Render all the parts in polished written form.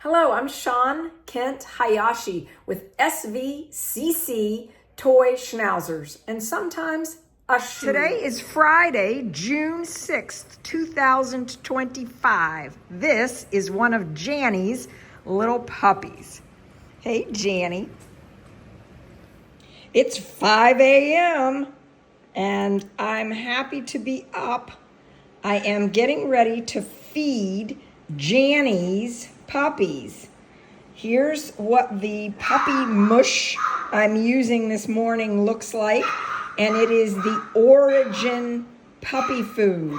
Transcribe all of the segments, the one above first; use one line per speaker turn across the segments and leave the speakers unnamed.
Hello, I'm Sean Kent Hayashi with SVCC Schnauzers, and sometimes a shoe.
Today is Friday, June 6th, 2025. This is one of Janie's little puppies. Hey, Janee. It's 5 a.m. and I'm happy to be up. I am getting ready to feed Janie's puppies. Here's what the puppy mush I'm using this morning looks like, and it is the Origin puppy food.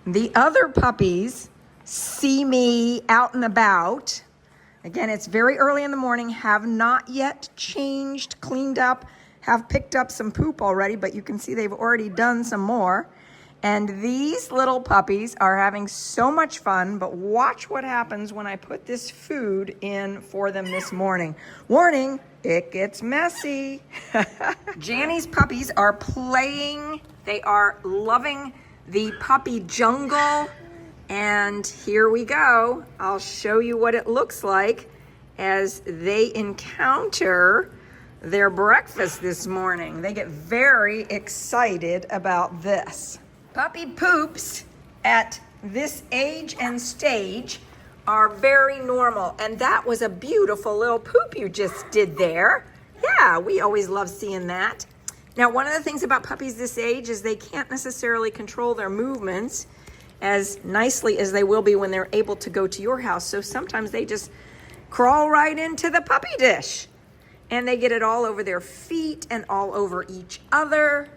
The other puppies see me out and about. Again, it's very early in the morning, have not yet changed, cleaned up, have picked up some poop already, but you can see they've already done some more. And these little puppies are having so much fun, but watch what happens when I put this food in for them this morning. Warning, it gets messy. Janie's puppies are playing. They are loving the puppy jungle. And here we go. I'll show you what it looks like as they encounter their breakfast this morning. They get very excited about this. Puppy poops at this age and stage are very normal. And that was a beautiful little poop you just did there. Yeah, we always love seeing that. Now, one of the things about puppies this age is they can't necessarily control their movements as nicely as they will be when they're able to go to your house. So sometimes they just crawl right into the puppy dish and they get it all over their feet and all over each other.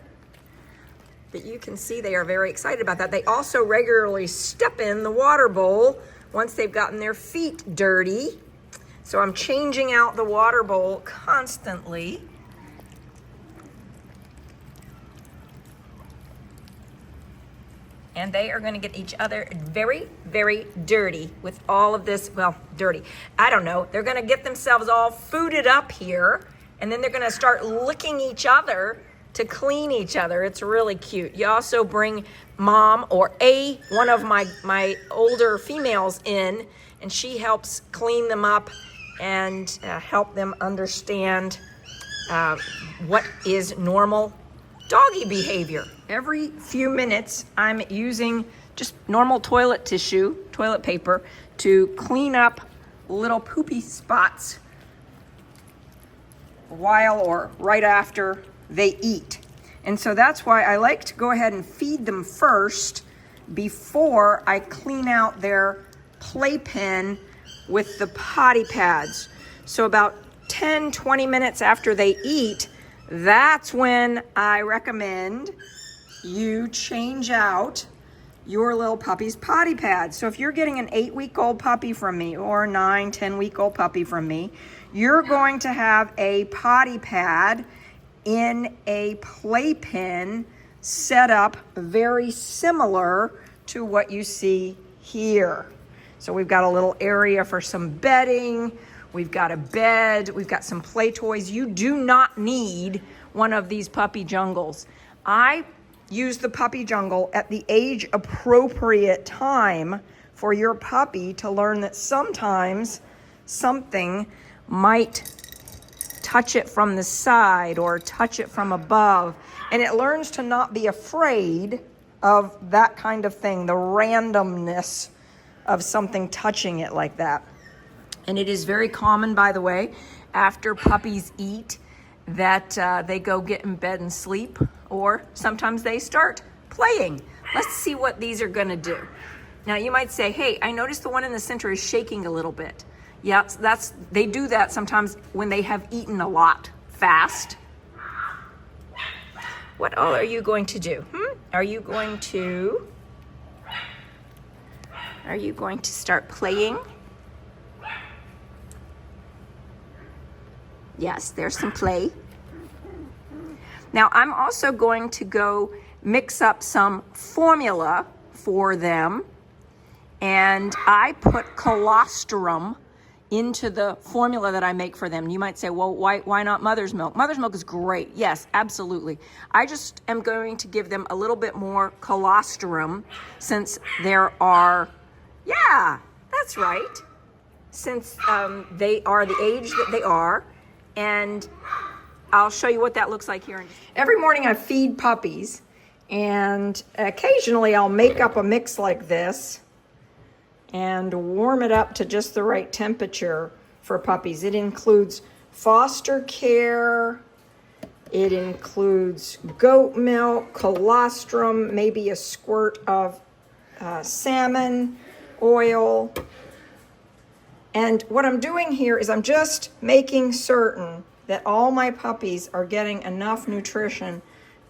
But you can see they are very excited about that. They also regularly step in the water bowl once they've gotten their feet dirty. So I'm changing out the water bowl constantly. And they are going to get each other very, very dirty with all of this. Well, dirty. I don't know. They're going to get themselves all fooded up here. And then they're going to start licking each other to clean each other. It's really cute. You also bring mom or one of my older females in, and she helps clean them up and help them understand what is normal doggy behavior. Every few minutes, I'm using just normal toilet tissue, toilet paper, to clean up little poopy spots while or right after they eat. And so that's why I like to go ahead and feed them first before I clean out their playpen with the potty pads. So about 10, 20 minutes after they eat, that's when I recommend you change out your little puppy's potty pads. So if you're getting an 8-week-old puppy from me or a 9, 10-week-old puppy from me, you're going to have a potty pad in a playpen set up very similar to what you see here. So we've got a little area for some bedding, we've got a bed, we've got some play toys. You do not need one of these puppy jungles. I use the puppy jungle at the age appropriate time for your puppy to learn that sometimes something might touch it from the side or touch it from above. And it learns to not be afraid of that kind of thing, the randomness of something touching it like that. And it is very common, by the way, after puppies eat that they go get in bed and sleep, or sometimes they start playing. Let's see what these are gonna do. Now you might say, hey, I noticed the one in the center is shaking a little bit. Yeah, they do that sometimes when they have eaten a lot fast. What all are you going to do? Are you going to start playing? Yes, there's some play. Now I'm also going to go mix up some formula for them, and I put colostrum into the formula that I make for them. You might say, well, why not mother's milk? Mother's milk is great. Yes, absolutely. I just am going to give them a little bit more colostrum since there are, yeah, that's right.
since they are the age that they are, and I'll show you what that looks like here. Every morning I feed puppies, and occasionally I'll make up a mix like this and warm it up to just the right temperature for puppies. It includes foster care, it includes goat milk, colostrum, maybe a squirt of salmon oil. And what I'm doing here is I'm just making certain that all my puppies are getting enough nutrition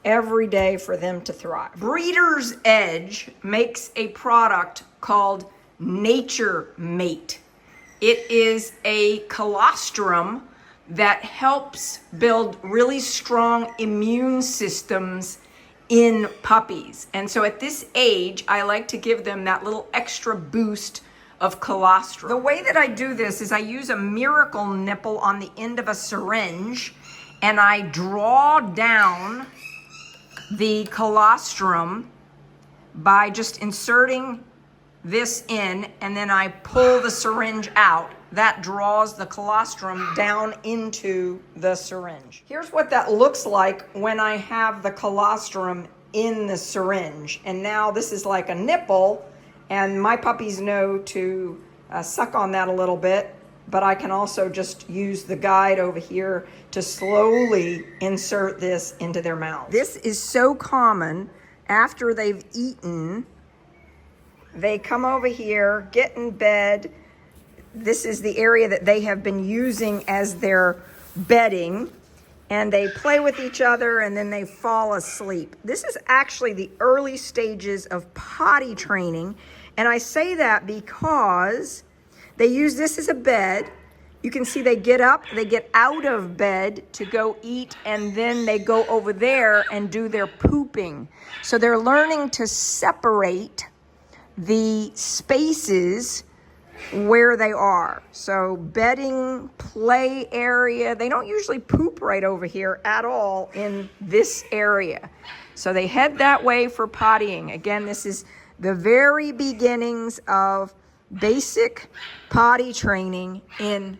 every day for them to thrive. Breeder's Edge makes a product called Nature Mate. It is a colostrum that helps build really strong immune systems in puppies. And so at this age, I like to give them that little extra boost of colostrum. The way that I do this is I use a miracle nipple on the end of a syringe, and I draw down the colostrum by just inserting this in, and then I pull the syringe out. That draws the colostrum down into the syringe. Here's what that looks like when I have the colostrum in the syringe. And now this is like a nipple, and my puppies know to suck on that a little bit, but I can also just use the guide over here to slowly insert this into their mouth. This is so common after they've eaten. They come over here, get in bed. This is the area that they have been using as their bedding, and they play with each other and then they fall asleep. This is actually the early stages of potty training, and I say that because they use this as a bed. You can see they get up, they get out of bed to go eat, and then they go over there and do their pooping. So they're learning to separate the spaces where they are. So bedding, play area, they don't usually poop right over here at all in this area. So they head that way for pottying. Again, this is the very beginnings of basic potty training in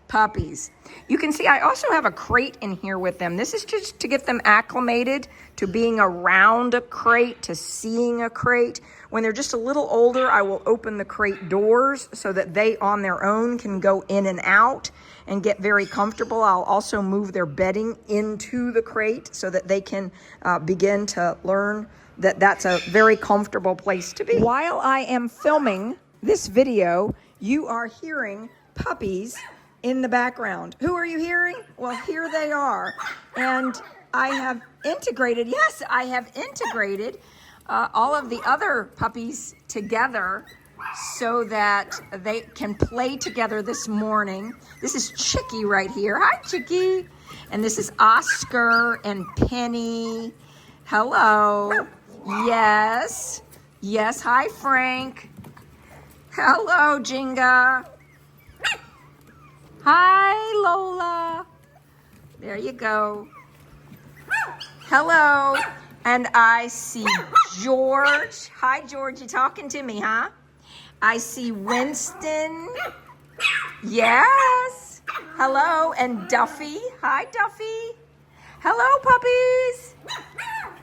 puppies. You can see I also have a crate in here with them. This is just to get them acclimated to being around a crate, to seeing a crate. When they're just a little older, I will open the crate doors so that they on their own can go in and out and get very comfortable. I'll also move their bedding into the crate so that they can begin to learn that that's a very comfortable place to be. While I am filming this video, you are hearing puppies in the background. Who are you hearing? Well, here they are. And I have integrated, yes, I have integrated all of the other puppies together so that they can play together this morning. This is Chicky right here. Hi, Chicky. And this is Oscar and Penny. Hello. Yes. Yes, hi, Frank. Hello, Jinga. Hi, Lola. There you go. Hello. And I see George. Hi, George. You talking to me, huh? I see Winston. Yes. Hello. And Duffy. Hi, Duffy. Hello, puppies.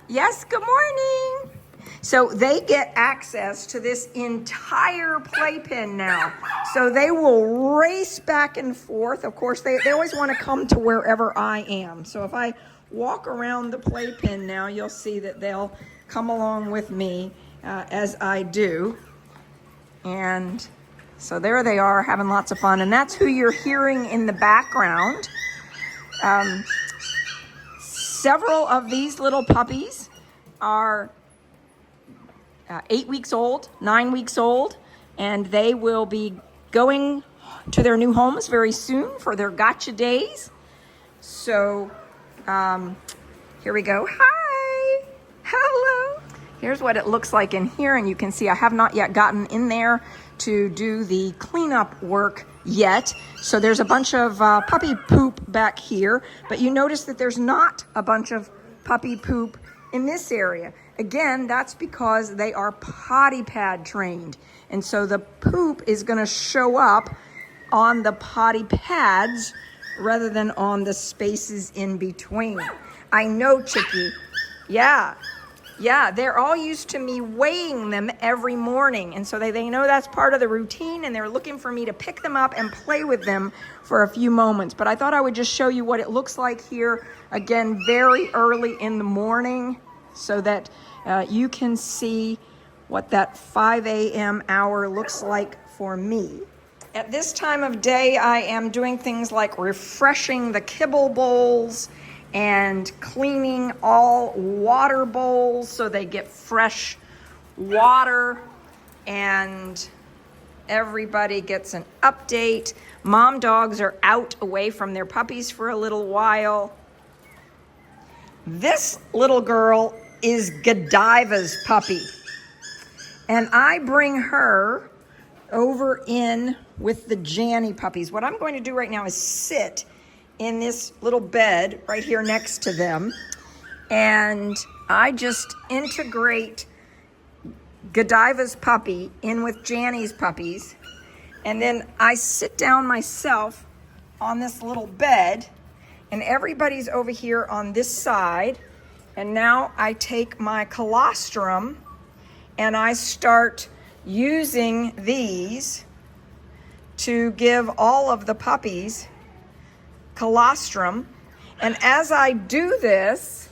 Yes, good morning. So they get access to this entire playpen now. So they will race back and forth. Of course, they always want to come to wherever I am. So if I walk around the playpen now, you'll see that they'll come along with me as I do. And so there they are having lots of fun. And that's who you're hearing in the background. Several of these little puppies are 8 weeks old, 9 weeks old, and they will be going to their new homes very soon for their gotcha days. So here we go. Hi. Hello. Here's what it looks like in here, and you can see I have not yet gotten in there to do the cleanup work yet. So there's a bunch of puppy poop back here, but you notice that there's not a bunch of puppy poop in this area. Again, that's because they are potty pad trained. And so the poop is gonna show up
on the potty pads rather than on the spaces in between. I know, Chicky. Yeah, they're all used to me weighing them every morning. And so they know that's part of the routine, and they're looking for me to pick them up and play with them for a few moments. But I thought I would just show you what it looks like here, again, very early in the morning, so that you can see what that 5 a.m. hour looks like for me. At this time of day, I am doing things like refreshing the kibble bowls and cleaning all water bowls so they get fresh water, and everybody gets an update. Mom dogs are out away from their puppies for a little while. This little girl is Godiva's puppy, and I bring her over in with the Janee puppies. What I'm going to do right now is sit in this little bed right here next to them, and I just integrate Godiva's puppy in with Janee's puppies, and then I sit down myself on this little bed, and everybody's over here on this side. And now I take my colostrum and I start using these to give all of the puppies colostrum. And as I do this,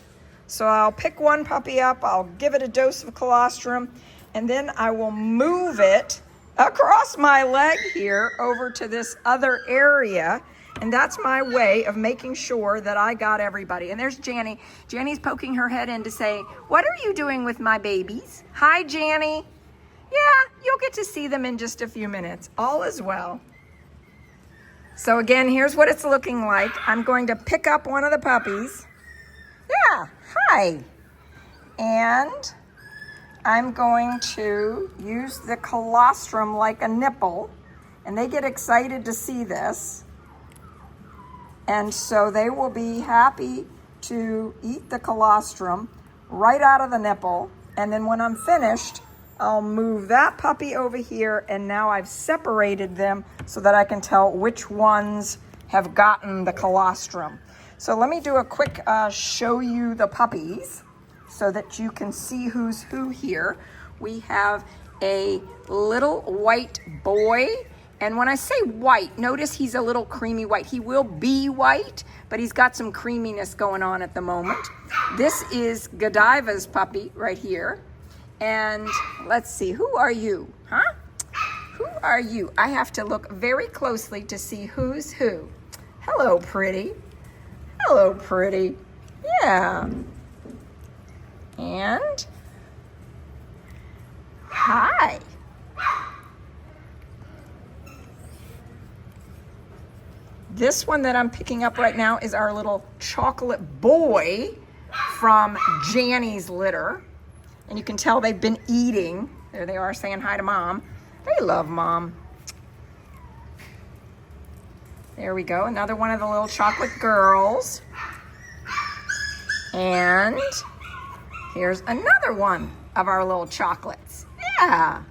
so I'll pick one puppy up, I'll give it a dose of colostrum, and then I will move it across my leg here over to this other area. And that's my way of making sure that I got everybody. And there's Janee. Janee's poking her head in to say, "What are you doing with my babies?" Hi, Janee. Yeah, you'll get to see them in just a few minutes. All is well. So again, here's what it's looking like. I'm going to pick up one of the puppies. Yeah, hi. And I'm going to use the colostrum like a nipple. And they get excited to see this. And so they will be happy to eat the colostrum right out of the nipple. And then when I'm finished, I'll move that puppy over here, and now I've separated them so that I can tell which ones have gotten the colostrum. So let me do a quick show you the puppies so that you can see who's who here. We have a little white boy, and when I say white, notice he's a little creamy white. He will be white, but he's got some creaminess going on at the moment. This is Godiva's puppy right here. And let's see, who are you? Huh? Who are you? I have to look very closely to see who's who. Hello, pretty. Hello, pretty. Yeah. And hi. This one that I'm picking up right now is our little chocolate boy from Janee's litter. And you can tell they've been eating. There they are saying hi to Mom. They love Mom. There we go. Another one of the little chocolate girls. And here's another one of our little chocolates. Yeah.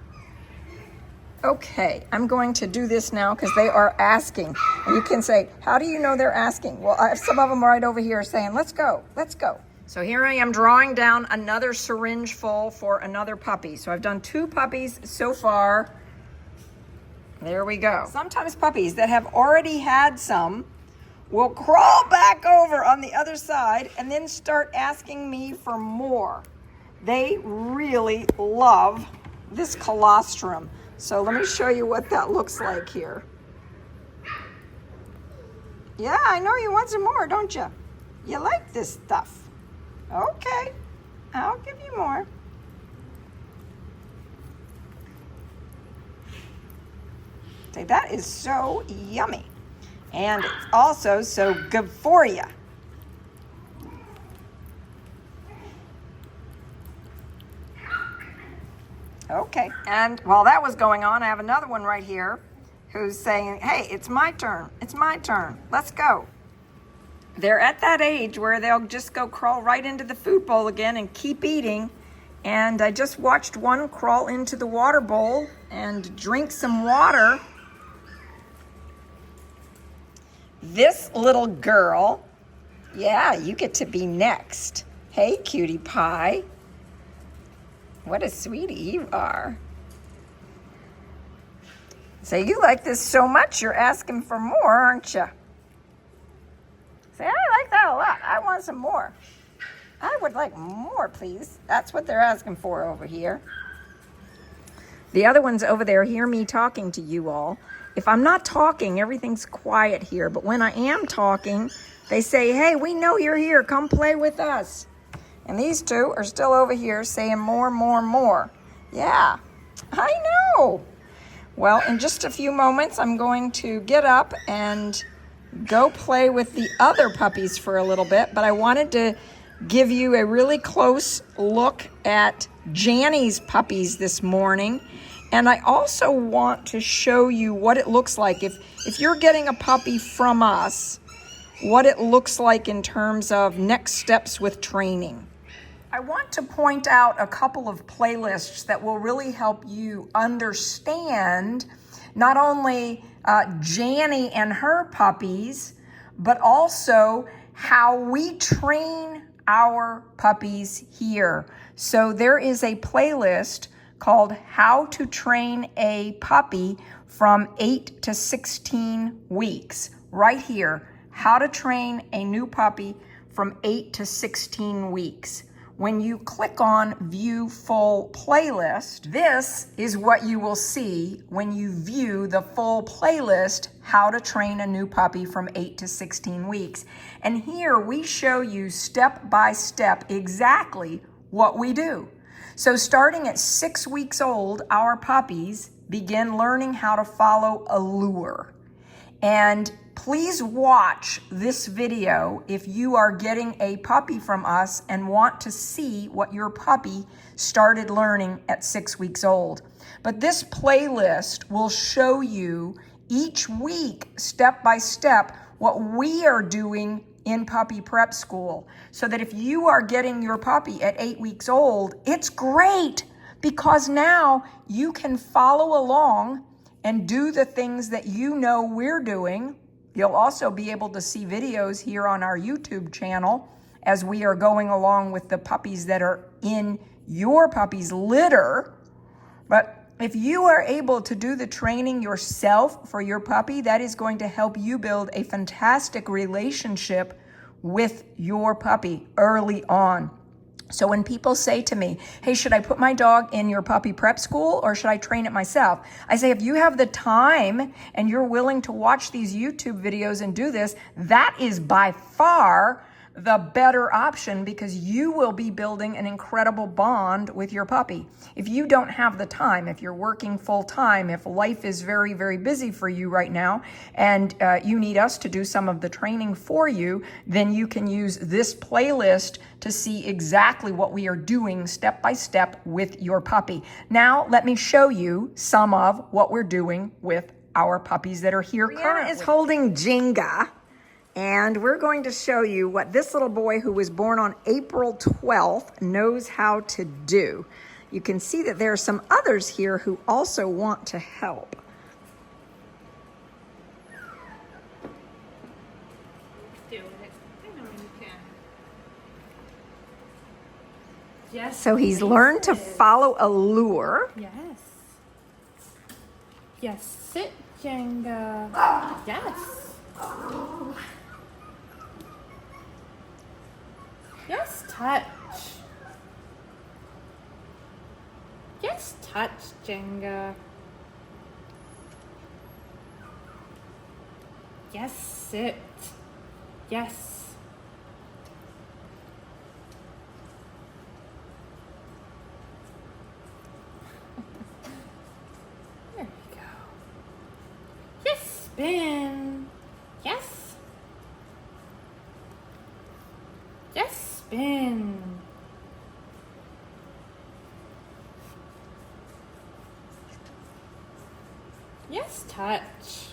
Okay, I'm going to do this now because they are asking. And you can say, how do you know they're asking? Well, I have some of them right over here saying, let's go, let's go. So here I am drawing down another syringe full for another puppy. So I've done 2 puppies so far. There we go. Sometimes puppies that have already had some will crawl back over on the other side and then start asking me for more. They really love this colostrum. So let me show you what that looks like here. Yeah, I know you want some more, don't you? You like this stuff. Okay, I'll give you more. Say, that is so yummy. And it's also so good for you. Okay, and while that was going on, I have another one right here who's saying, hey, it's my turn, it's my turn, let's go. They're at that age where they'll just go crawl right into the food bowl again and keep eating. And I just watched one crawl into the water bowl and drink some water. this little girl, yeah, you get to be next. Hey, cutie pie. What a sweetie you are. So you like this so much, you're asking for more, aren't you? Say, I like that a lot. I want some more. I would like more, please. That's what they're asking for over here. The other ones over there hear me talking to you all. If I'm not talking, everything's quiet here. But when I am talking, they say, hey, we know you're here. Come play with us. And these two are still over here saying more, more, more. Yeah, I know. Well, in just a few moments, I'm going to get up and go play with the other puppies for a little bit. But I wanted to give you a really close look at Janie's puppies this morning. And I also want to show you what it looks like if you're getting a puppy from us, what it looks like in terms of next steps with training. I want to point out a couple of playlists that will really help you understand not only Janee and her puppies, but also how we train our puppies here. So there is a playlist called How to Train a Puppy from 8 to 16 weeks. Right here, How to Train a New Puppy from 8 to 16 weeks. When you click on View Full Playlist, this is what you will see when you view the full playlist, How to Train a New Puppy from 8 to 16 weeks. And here we show you step by step exactly what we do. So starting at 6 weeks old, our puppies begin learning how to follow a lure. And please watch this video if you are getting a puppy from us and want to see what your puppy started learning at 6 weeks old. But this playlist will show you each week, step by step, what we are doing in puppy prep school. So that if you are getting your puppy at 8 weeks old, it's great because now you can follow along and do the things that you know we're doing. You'll also be able to see videos here on our YouTube channel as we are going along with the puppies that are in your puppy's litter. But if you are able to do the training yourself for your puppy, that is going to help you build a fantastic relationship with your puppy early on. So when people say to me, hey, should I put my dog in your puppy prep school or should I train it myself? I say, if you have the time and you're willing to watch these YouTube videos and do this, that is by far the better option because you will be building an incredible bond with your puppy. If you don't have the time, if you're working full time, if life is very, very busy for you right now, and you need us to do some of the training for you, then you can use this playlist to see exactly what we are doing step by step with your puppy. Now, let me show you some of what we're doing with our puppies that are here currently. Brianna is holding Jenga. And we're going to show you what this little boy who was born on April 12th knows how to do. You can see that there are some others here who also want to help.
Do it. I know you can. Yes.
So he's learned to follow a lure.
Yes. Yes, sit, Jenga. Yes. Yes, touch. Yes, touch, Jenga. Yes, sit. Yes. There we go. Yes, spin. Yes. Yes, spin. Yes, touch.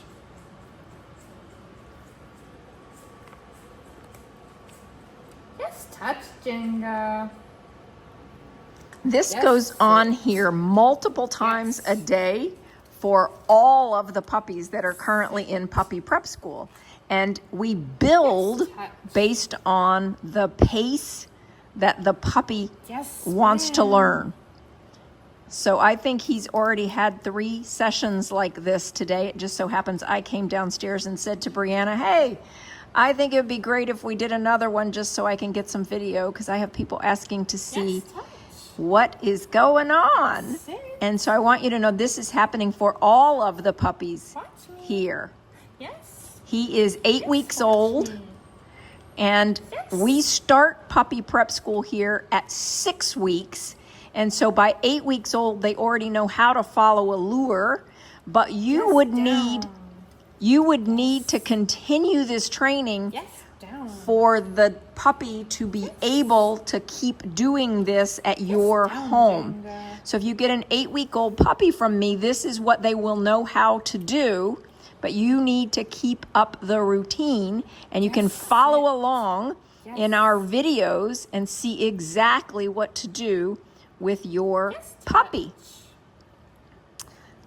Yes, touch, Jenga.
This
Yes,
goes on
sit.
here multiple times a day
for all of the puppies that are currently in puppy prep school. And we build based on the pace that the puppy wants to learn. So I think he's already had 3 sessions like this today. It just so happens I came downstairs and said to Brianna, hey, I think it would be great if we did another one just so I can get some video, because I have people asking to see what is going on. And so I want you to know this is happening for all of the puppies here.
Yes.
He is 8 weeks old, and we start puppy prep school here at 6 weeks. And so by 8 weeks old, they already know how to follow a lure, but you would need to continue this training for the puppy to be able to keep doing this at your home. So if you get an 8-week-old puppy from me, this is what they will know how to do, but you need to keep up the routine, and you can follow along in our videos and see exactly what to do with your puppy.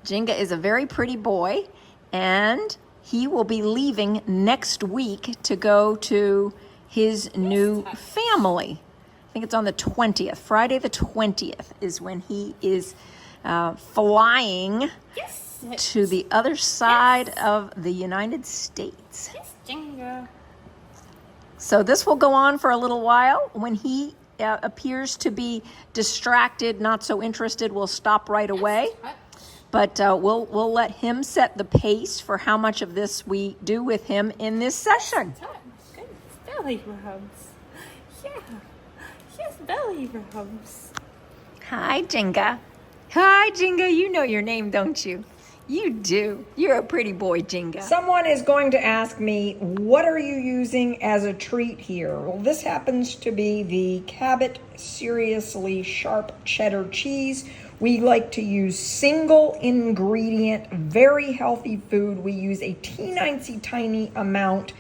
Jenga is a very pretty boy, and he will be leaving next week to go to his new family. I think it's on the 20th. Friday the 20th is when he is flying to the other side of the United States. So this will go on for a little while. When he appears to be distracted, not so interested, we'll stop right away. But we'll let him set the pace for how much of this we do with him in this session.
Belly rubs. Yeah. Yes, belly rubs.
Hi, Jenga. Hi, Jenga. You know your name, don't you? You do. You're a pretty boy, Jenga.
Someone is going to ask me, what are you using as a treat here? Well, this happens to be the Cabot Seriously Sharp Cheddar Cheese. We like to use single ingredient, very healthy food. We use a teensy tiny amount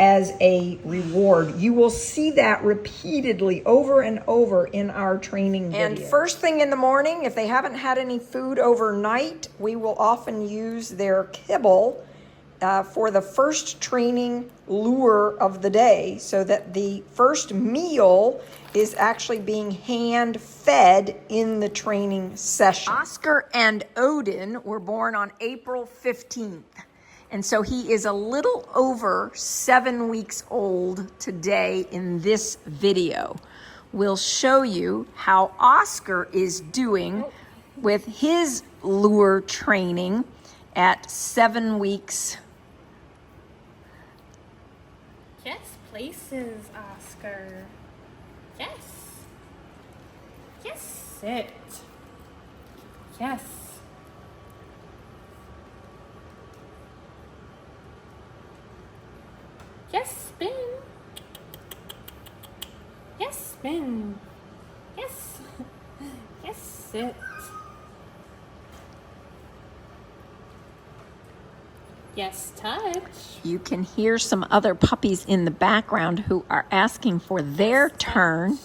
as a reward. You will see that repeatedly over and over in our training video.
And first thing in the morning, if they haven't had any food overnight, we will often use their kibble for the first training lure of the day, so that the first meal is actually being hand fed in the training session. Oscar and Odin were born on April 15th. And so he is a little over 7 weeks old today in this video. We'll show you how Oscar is doing with his lure training at 7 weeks.
Yes, places, Oscar. Yes. Yes, sit. Yes. Yes, spin. Yes, spin. Yes. Yes, sit. Yes, touch.
You can hear some other puppies in the background who are asking for their turn.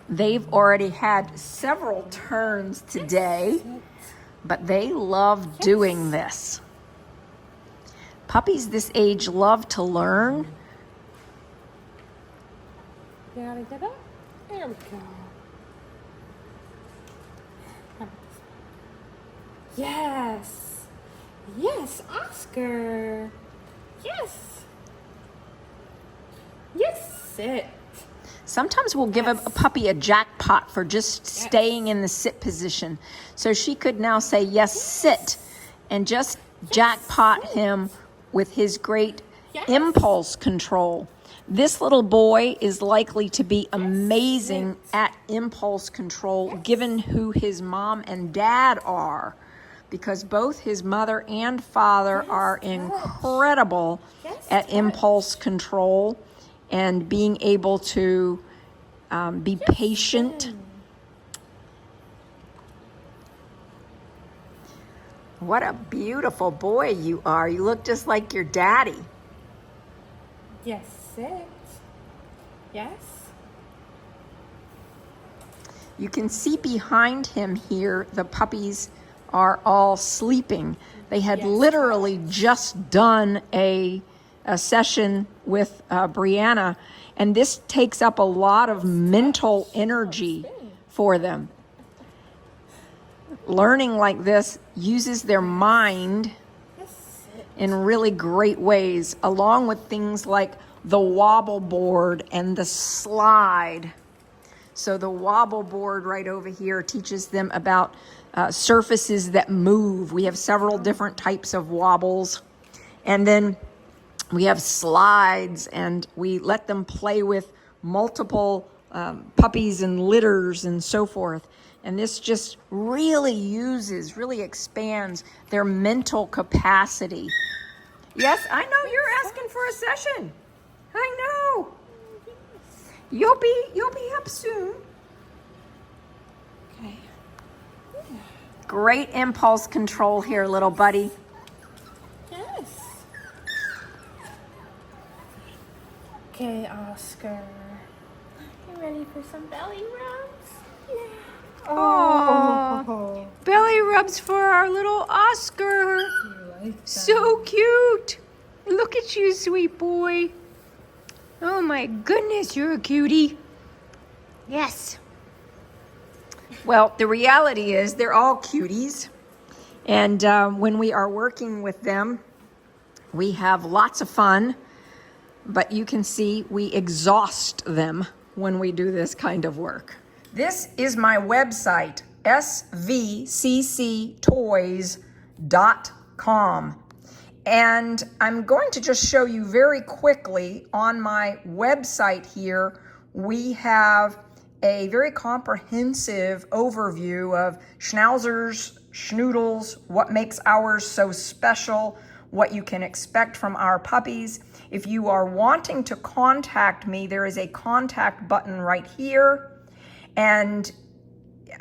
They've already had several turns today, but they love doing this. Puppies this age love to learn.
Gotta get up. There we go. Yes. Yes, Oscar. Yes. Yes, sit.
Sometimes we'll give a puppy a jackpot for just staying in the sit position. So she could now say, yes, sit, and just jackpot him with his great impulse control. This little boy is likely to be amazing at impulse control, given who his mom and dad are, because both his mother and father are incredible at impulse control and being able to be patient. What a beautiful boy you are. You look just like your daddy.
Yes, sit. Yes.
You can see behind him here the puppy's are all sleeping. They had literally just done a session with Brianna, and this takes up a lot of mental energy for them. Learning like this uses their mind in really great ways, along with things like the wobble board and the slide. So the wobble board right over here teaches them about surfaces that move. We have several different types of wobbles. And then we have slides, and we let them play with multiple puppies and litters and so forth. And this just really expands their mental capacity. Yes, I know you're asking for a session. I know. You'll be up soon.
Okay.
Great impulse control here, little buddy.
Yes. Okay, Oscar. You ready for some belly rubs? Yeah.
Oh, belly rubs for our little Oscar. So cute. Look at you, sweet boy. Oh my goodness, you're a cutie. Yes. Well, the reality is they're all cuties. And when we are working with them, we have lots of fun. But you can see we exhaust them when we do this kind of work. This is my website, svcctoys.com. And I'm going to just show you very quickly on my website here, we have a very comprehensive overview of Schnauzers, Schnoodles, what makes ours so special, what you can expect from our puppies. If you are wanting to contact me, there is a contact button right here. And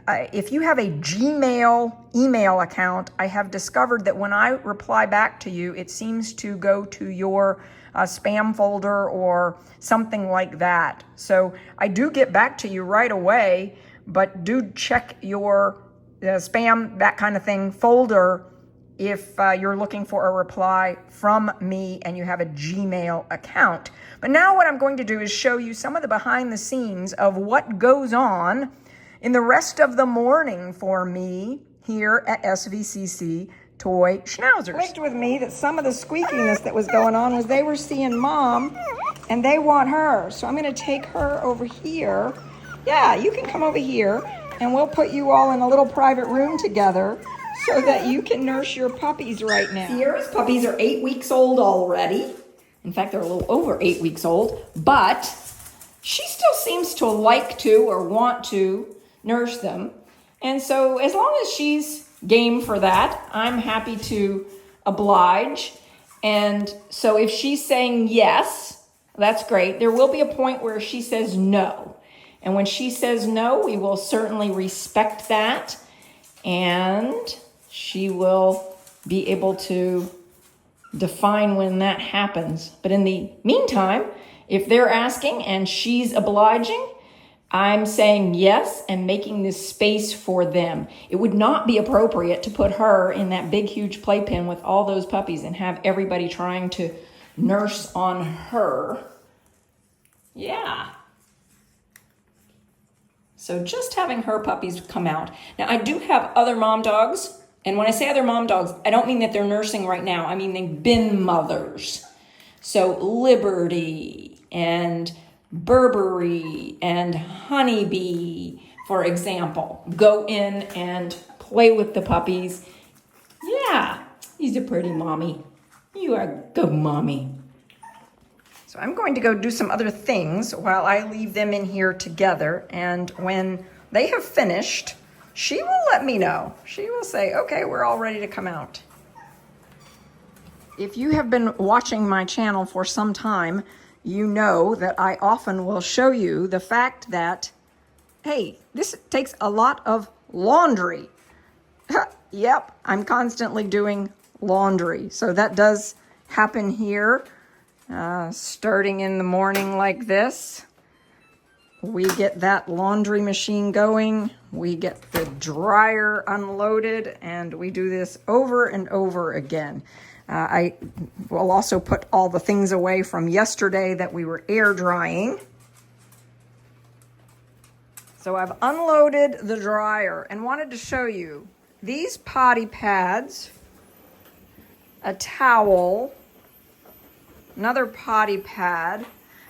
if you have a Gmail email account, I have discovered that when I reply back to you, it seems to go to your spam folder or something like that. So I do get back to you right away, but do check your spam, that kind of thing, folder if you're looking for a reply from me and you have a Gmail account. But now what I'm going to do is show you some of the behind the scenes of what goes on in the rest of the morning for me here at SVCC Toy Schnauzers.
Clicked with me that some of the squeakiness that was going on was they were seeing Mom and they want her. So I'm going to take her over here. Yeah, you can come over here and we'll put you all in a little private room together so that you can nurse your puppies right now.
Sierra's puppies are 8 weeks old already. In fact, they're a little over 8 weeks old, but she still seems to like to or want to nurse them. And so as long as she's game for that, I'm happy to oblige. And so if she's saying yes, that's great. There will be a point where she says no. And when she says no, we will certainly respect that. And she will be able to define when that happens. But in the meantime, if they're asking and she's obliging, I'm saying yes and making this space for them. It would not be appropriate to put her in that big, huge playpen with all those puppies and have everybody trying to nurse on her. Yeah. So just having her puppies come out. Now, I do have other mom dogs. And when I say other mom dogs, I don't mean that they're nursing right now. I mean they've been mothers. So Liberty and Burberry and Honeybee, for example, go in and play with the puppies. Yeah, he's a pretty mommy. You are a good mommy. So I'm going to go do some other things while I leave them in here together. And when they have finished, she will let me know. She will say, okay, we're all ready to come out. If you have been watching my channel for some time, you know that I often will show you the fact that, hey, this takes a lot of laundry. Yep, I'm constantly doing laundry. So that does happen here, starting in the morning like this. we get that laundry machine going, we get the dryer unloaded, and we do this over and over again. I will also put all the things away from yesterday that we were air drying. So I've unloaded the dryer and wanted to show you these potty pads, a towel, another potty pad.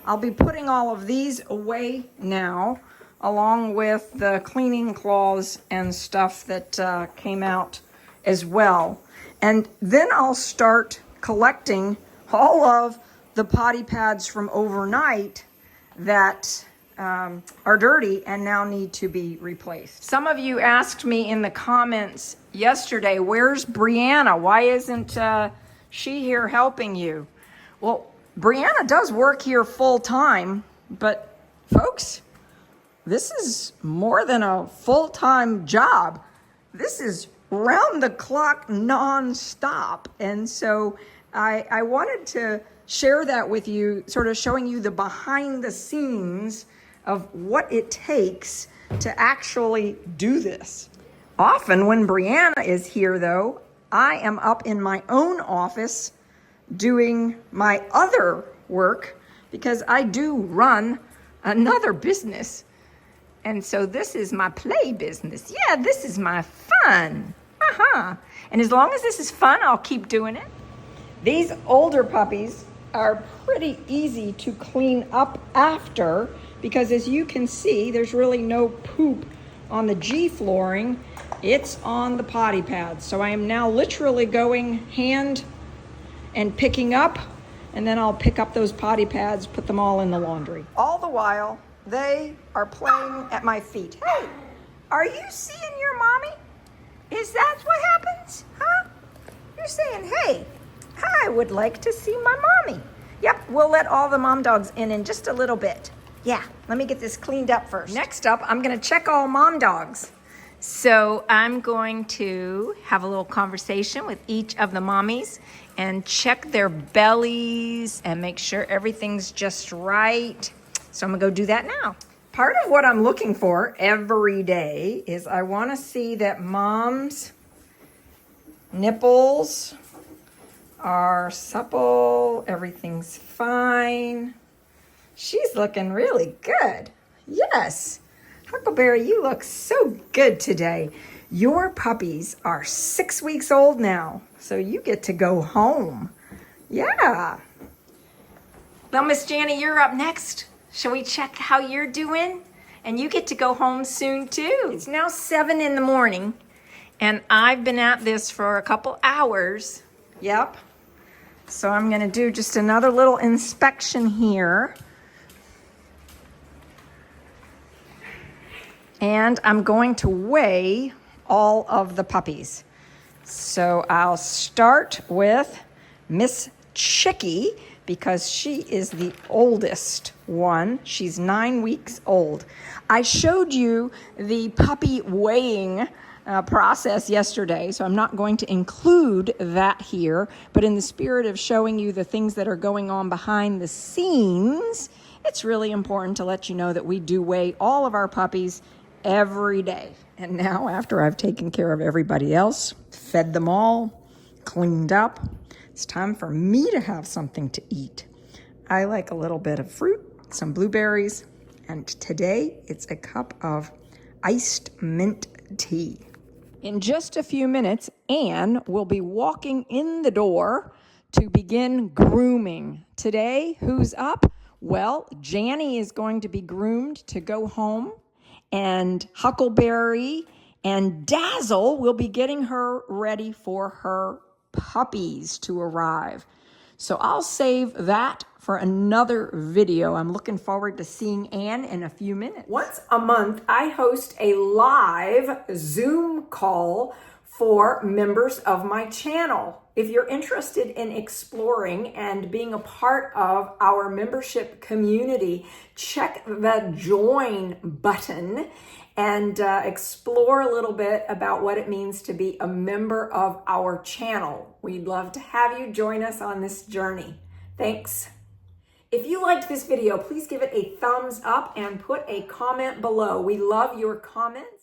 I'll be putting all of these away now, along with the cleaning cloths and stuff that came out as well. And then I'll start collecting all of the potty pads from overnight that are dirty and now need to be replaced. Some of you asked me in the comments yesterday, where's Brianna? Why isn't she here helping you? Well, Brianna does work here full time, but folks, this is more than a full-time job. This is round the clock non-stop. And so I wanted to share that with you, sort of showing you the behind the scenes of what it takes to actually do this. Often when Brianna is here though, I am up in my own office doing my other work because I do run another business. And so this is my play business. Yeah, this is my fun. And as long as this is fun, I'll keep doing it. These older puppies are pretty easy to clean up after because as you can see, there's really no poop on the G flooring. It's on the potty pads. So I am now literally going hand and picking up, and then I'll pick up those potty pads, put them all in the laundry. All the while, they are playing at my feet. Hey, are you seeing your mommy? Is that what happens? Huh? You're saying, hey, I would like to see my mommy. Yep, we'll let all the mom dogs in just a little bit. Yeah, let me get this cleaned up first. Next up, I'm gonna check all mom dogs. So I'm going to have a little conversation with each of the mommies and check their bellies and make sure everything's just right. So I'm gonna go do that now. Part of what I'm looking for every day is I wanna see that mom's nipples are supple, everything's fine. She's looking really good. Yes. Huckleberry, you look so good today. Your puppies are 6 weeks old now, so you get to go home. Yeah. Well, Miss Janee, you're up next. Shall we check how you're doing? And you get to go home soon too. It's now 7 in the morning, and I've been at this for a couple hours. Yep. So I'm gonna do just another little inspection here. And I'm going to weigh all of the puppies. So I'll start with Miss Chicky because she is the oldest one. She's 9 weeks old. I showed you the puppy weighing process yesterday, so I'm not going to include that here, but in the spirit of showing you the things that are going on behind the scenes, it's really important to let you know that we do weigh all of our puppies every day. And now, after I've taken care of everybody else, fed them all, cleaned up, it's time for me to have something to eat. I like a little bit of fruit, some blueberries, and today it's a cup of iced mint tea. In just a few minutes, Anne will be walking in the door to begin grooming. Today, who's up? Well, Janee is going to be groomed to go home, and Huckleberry and Dazzle will be getting her ready for her puppies to arrive. So I'll save that for another video. I'm looking forward to seeing Anne in a few minutes. Once a month, I host a live Zoom call for members of my channel. If you're interested in exploring and being a part of our membership community, check the join button and explore a little bit about what it means to be a member of our channel. We'd love to have you join us on this journey. Thanks. If you liked this video, please give it a thumbs up and put a comment below. We love your comments.